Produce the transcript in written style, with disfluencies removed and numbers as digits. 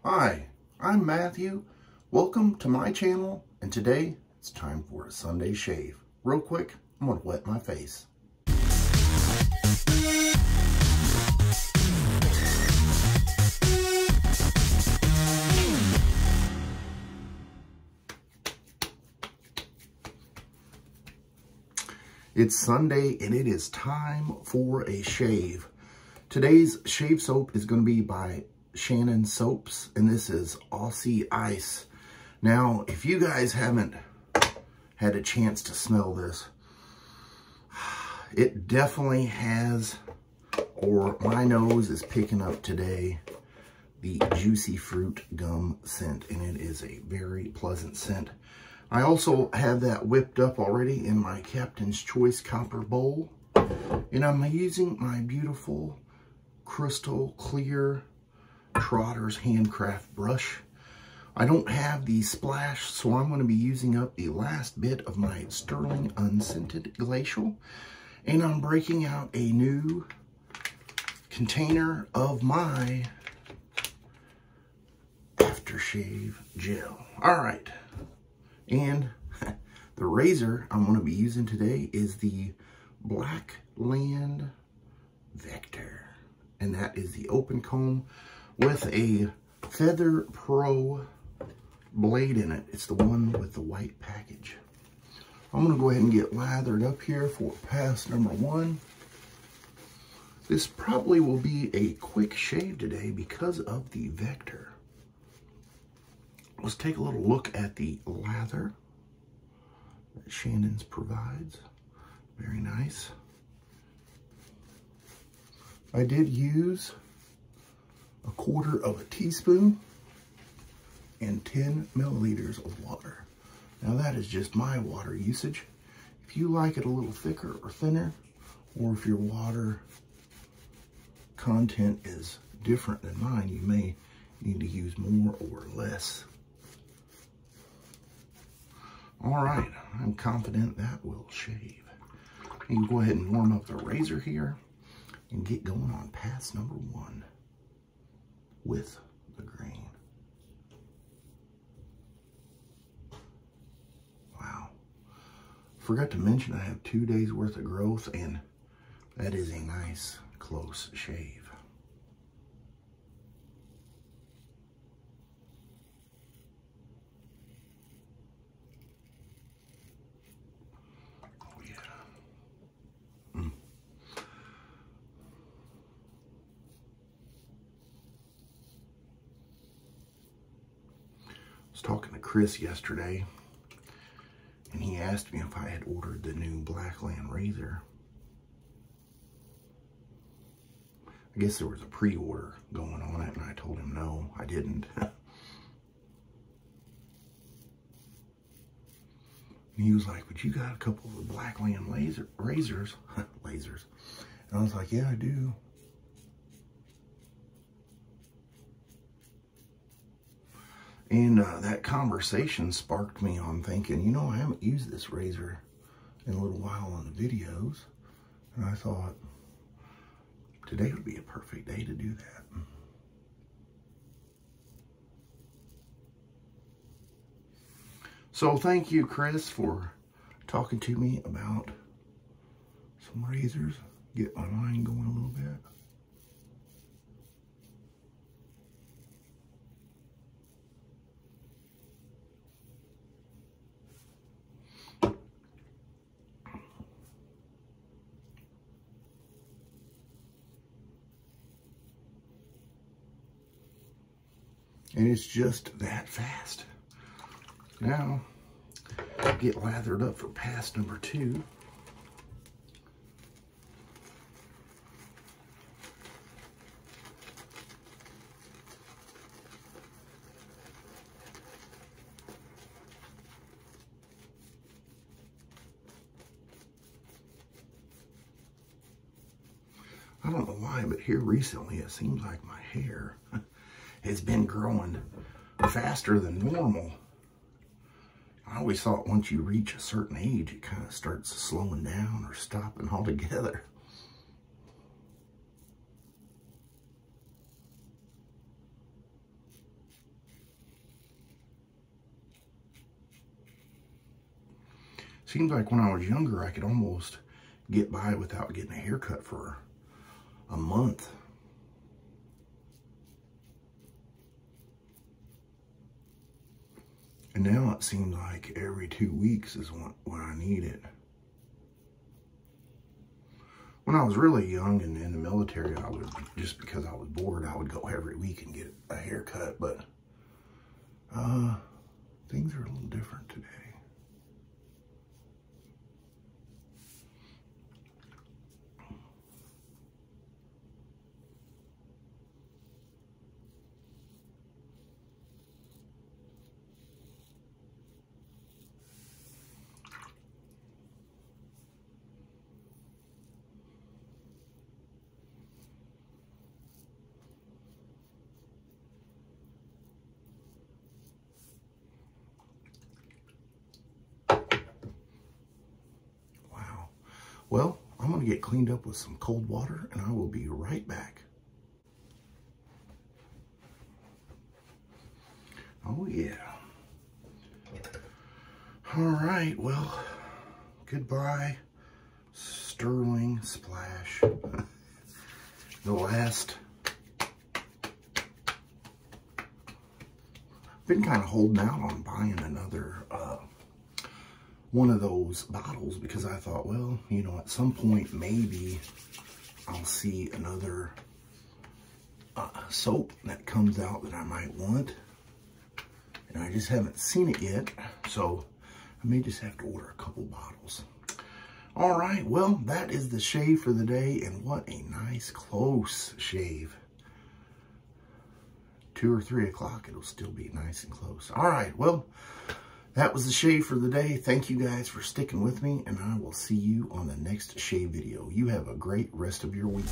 Hi, I'm Matthew. Welcome to my channel, and today it's time for a Sunday shave. Real quick, I'm gonna wet my face. It's Sunday and it is time for a shave. Today's shave soap is going to be by Shannon Soaps, and this is Aussie Ice. Now, if you guys haven't had a chance to smell this, it definitely has, or my nose is picking up today, the juicy fruit gum scent, and it is a very pleasant scent. I also have that whipped up already in my Captain's Choice copper bowl, and I'm using my beautiful crystal clear Trotter's Handcraft brush. I don't have the splash, so I'm going to be using up the last bit of my Stirling unscented Glacial, and I'm breaking out a new container of my aftershave gel. All right. And the razor I'm going to be using today is the Blackland Vector. And that is the open comb with a Feather Pro blade in it. It's the one with the white package. I'm going to go ahead and get lathered up here for pass number 1. This probably will be a quick shave today because of the Vector. Let's take a little look at the lather that Shannon's provides. Very nice. I did use a 1/4 teaspoon and 10 milliliters of water. Now that is just my water usage. If you like it a little thicker or thinner, or if your water content is different than mine, you may need to use more or less. All right, I'm confident that will shave. You can go ahead and warm up the razor here and get going on pass number 1 with the grain. Wow. Forgot to mention I have 2 days worth of growth, and that is a nice close shave. I was talking to Chris yesterday, and he asked me if I had ordered the new Blackland razor. I guess there was a pre-order going on it, and I told him no, I didn't. And he was like, but you got a couple of the Blackland razors. Lasers. And I was like, yeah, I do. And that conversation sparked me on thinking, you know, I haven't used this razor in a little while on the videos. And I thought, today would be a perfect day to do that. So thank you, Chris, for talking to me about some razors. Get my mind going a little bit. And it's just that fast. Now, get lathered up for pass number 2. I don't know why, but here recently it seems like my hair has been growing faster than normal. I always thought once you reach a certain age, it kind of starts slowing down or stopping altogether. Seems like when I was younger, I could almost get by without getting a haircut for a month. And now it seems like every 2 weeks is when I need it. When I was really young and in the military, I would, just because I was bored, I would go every week and get a haircut. But things are a little different today. Well, I'm going to get cleaned up with some cold water, and I will be right back. Oh, yeah. All right, well, goodbye, Stirling Splash. The last... Been kind of holding out on buying another... one of those bottles, because I thought, well, you know, at some point maybe I'll see another soap that comes out that I might want, and I just haven't seen it yet, so I may just have to order a couple bottles. All right, well, that is the shave for the day, and what a nice close shave. 2 or 3 o'clock, it'll still be nice and close. All right, well, that was the shave for the day. Thank you guys for sticking with me, and I will see you on the next shave video. You have a great rest of your week.